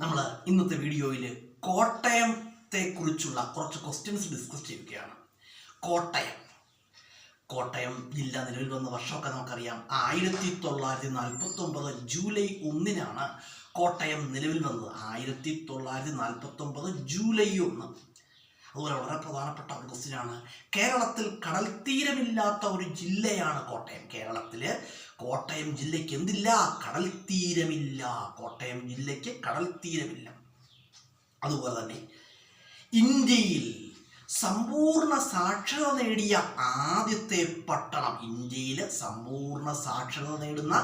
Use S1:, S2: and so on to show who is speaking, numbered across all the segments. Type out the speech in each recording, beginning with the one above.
S1: നമ്മൾ ഇന്നത്തെ വീഡിയോയിൽ കോട്ടയത്തെ കുറിച്ചുള്ള കുറച്ച് ക്വസ്റ്റ്യൻസ് ഡിസ്കസ് ചെയ്യുകയാണ്. കോട്ടയം ജില്ല നിലവിൽ വന്ന വർഷമൊക്കെ നമുക്കറിയാം. 1949 ജൂലൈ 1 കോട്ടയം നിലവിൽ വന്നത്. 1949 ജൂലൈ 1. അതുപോലെ വളരെ പ്രധാനപ്പെട്ട ഒരു ക്വസ്റ്റ്യനാണ്. കേരളത്തിൽ കടൽ തീരമില്ലാത്ത ഒരു ജില്ലയാണ് കോട്ടയം. കേരളത്തിൽ കോട്ടയം ജില്ലയ്ക്ക് എന്തില്ല? കടൽ തീരമില്ല. കോട്ടയം ജില്ലയ്ക്ക് കടൽ തീരമില്ല. അതുപോലെ തന്നെ ഇന്ത്യയിൽ സമ്പൂർണ്ണ സാക്ഷരത നേടിയ ആദ്യത്തെ പട്ടണം, ഇന്ത്യയിൽ സമ്പൂർണ്ണ സാക്ഷരത നേടുന്ന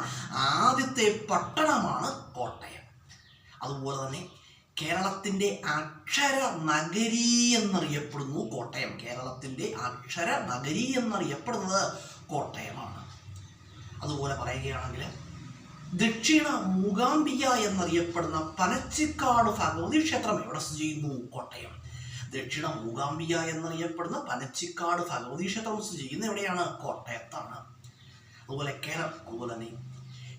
S1: ആദ്യത്തെ പട്ടണമാണ് കോട്ടയം. അതുപോലെ തന്നെ കേരളത്തിൻ്റെ അക്ഷര നഗരി എന്നറിയപ്പെടുന്നു കോട്ടയം. കേരളത്തിൻ്റെ അക്ഷര നഗരി എന്നറിയപ്പെടുന്നത് കോട്ടയമാണ്. അതുപോലെ പറയുകയാണെങ്കിൽ ദക്ഷിണ മൂകാംബിക എന്നറിയപ്പെടുന്ന പനച്ചിക്കാട് ഭഗവതി ക്ഷേത്രം എവിടെ സ്ഥിതി ചെയ്യുന്നു? കോട്ടയം. ദക്ഷിണ മൂകാംബിക എന്നറിയപ്പെടുന്ന പനച്ചിക്കാട് ഭഗവതി ക്ഷേത്രം സ്ഥിതി ചെയ്യുന്ന എവിടെയാണ്? കോട്ടയത്താണ്. അതുപോലെ തന്നെ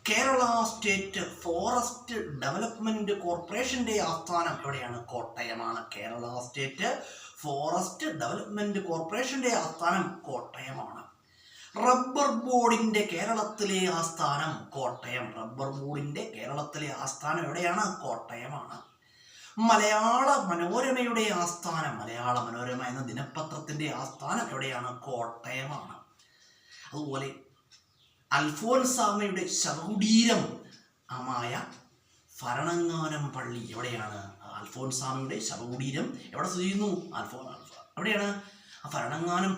S1: കേരള സ്റ്റേറ്റ് ഫോറസ്റ്റ് ഡെവലപ്മെന്റ് കോർപ്പറേഷന്റെ ആസ്ഥാനം എവിടെയാണ്? കോട്ടയമാണ്. കേരള സ്റ്റേറ്റ് ഫോറസ്റ്റ് ഡെവലപ്മെന്റ് കോർപ്പറേഷന്റെ ആസ്ഥാനം കോട്ടയമാണ്. റബ്ബർ ബോർഡിന്റെ കേരളത്തിലെ ആസ്ഥാനം കോട്ടയം. റബ്ബർ ബോർഡിന്റെ കേരളത്തിലെ ആസ്ഥാനം എവിടെയാണ്? കോട്ടയമാണ്. മലയാള മനോരമയുടെ ആസ്ഥാനം, മലയാള മനോരമ എന്ന ദിനപത്രത്തിന്റെ ആസ്ഥാനം എവിടെയാണ്? കോട്ടയമാണ്. അതുപോലെ അൽഫോൻസാമയുടെ ശവകുടീരം ആയ ഭരണങ്ങാനം പള്ളി എവിടെയാണ്? അൽഫോൻസാമയുടെ ശവകുടീരം എവിടെ സ്ഥിതി ചെയ്യുന്നു? എവിടെയാണ്? ഭരണങ്ങാനം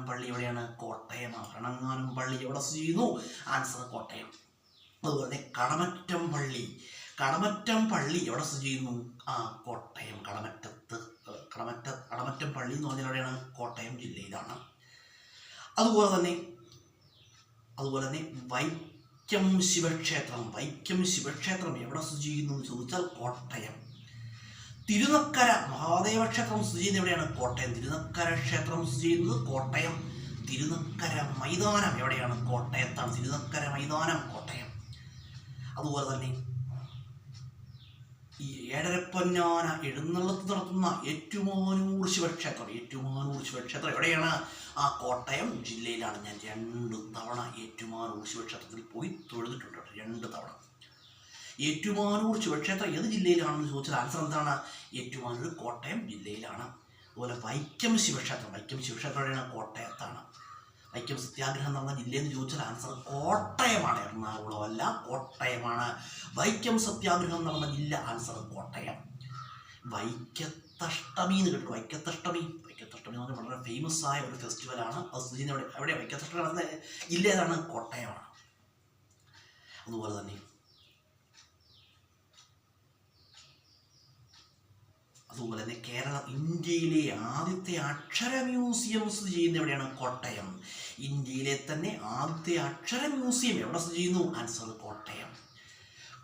S1: പള്ളി എവിടെയാണ്? കോട്ടയമാണ്. ഭരണങ്ങാനം പള്ളി എവിടെ സ്ഥിതി ചെയ്യുന്നു? ആൻസർ കോട്ടയം. അതുപോലെ കടമറ്റം പള്ളി എവിടെ സ്ഥിതി ചെയ്യുന്നു? കോട്ടയം. കടമറ്റം പള്ളി എന്ന് പറഞ്ഞാൽ എവിടെയാണ്? കോട്ടയം ജില്ലയിലാണ്. അതുപോലെ തന്നെ വൈക്കം ശിവക്ഷേത്രം എവിടെ സ്ഥിതി ചെയ്യുന്നു എന്ന് ചോദിച്ചാൽ കോട്ടയം. തിരുനക്കര മഹാദേവ ക്ഷേത്രം സ്ഥിതി ചെയ്യുന്നത് എവിടെയാണ്? കോട്ടയം. തിരുനക്കര ക്ഷേത്രം സ്ഥിതി ചെയ്യുന്നത് കോട്ടയം. തിരുനക്കര മൈതാനം എവിടെയാണ്? കോട്ടയത്താണ്. തിരുനക്കര മൈതാനം കോട്ടയം. അതുപോലെ തന്നെ ഈ ഏഴരപ്പൊന്നാന എഴുന്നള്ളത്ത് നടത്തുന്ന ഏറ്റുമാനൂർ ശിവക്ഷേത്രം എവിടെയാണ്? കോട്ടയം ജില്ലയിലാണ്. ഞാൻ 2 തവണ ഏറ്റുമാനൂർ ശിവക്ഷേത്രത്തിൽ പോയി തൊഴുതിട്ടുണ്ട്. 2 തവണ. ഏറ്റുമാനൂർ ശിവക്ഷേത്രം ഏത് ജില്ലയിലാണെന്ന് ചോദിച്ചാൽ ആൻസർ എന്താണ്? ഏറ്റുമാനൂർ കോട്ടയം ജില്ലയിലാണ്. അതുപോലെ വൈക്കം ശിവക്ഷേത്രം എവിടെയാണ്? കോട്ടയത്താണ്. വൈക്കം സത്യാഗ്രഹം നടന്ന ജില്ലയെന്ന് ചോദിച്ചാൽ ആൻസർ കോട്ടയമാണ്. എറണാകുളം അല്ല, കോട്ടയമാണ്. വൈക്കം സത്യാഗ്രഹം നടന്ന ജില്ല ആൻസർ കോട്ടയം. വൈക്കത്തഷ്ടമി എന്ന് കേട്ടു. വൈക്കത്തഷ്ടമി എന്ന് പറഞ്ഞാൽ വളരെ ഫേമസ് ആയ ഒരു ഫെസ്റ്റിവലാണ്. അത് സ്ഥിതി ചെയ്യുന്ന എവിടെ? വൈക്കത്തഷ്ടമി നടന്ന ജില്ല ഏതാണ്? കോട്ടയമാണ്. അതുപോലെ തന്നെ ഇന്ത്യയിലെ ആദ്യത്തെ അക്ഷര മ്യൂസിയം സ്ഥിതി ചെയ്യുന്ന എവിടെയാണ്? കോട്ടയം. ഇന്ത്യയിലെ തന്നെ ആദ്യത്തെ അക്ഷര മ്യൂസിയം എവിടെ സ്ഥിതി ചെയ്യുന്നു? ആൻസർ കോട്ടയം.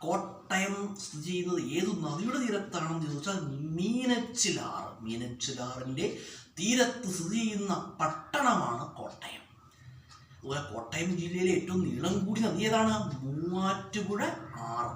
S1: കോട്ടയം സ്ഥിതി ചെയ്യുന്നത് ഏതു നദിയുടെ തീരത്താണെന്ന് ചോദിച്ചാൽ മീനച്ചിലാറിന്റെ തീരത്ത് സ്ഥിതി ചെയ്യുന്ന പട്ടണമാണ് കോട്ടയം. അതുപോലെ കോട്ടയം ജില്ലയിലെ ഏറ്റവും നീളം കൂടിയ നദി ഏതാണ്? മൂവാറ്റുപുഴ ആറ്.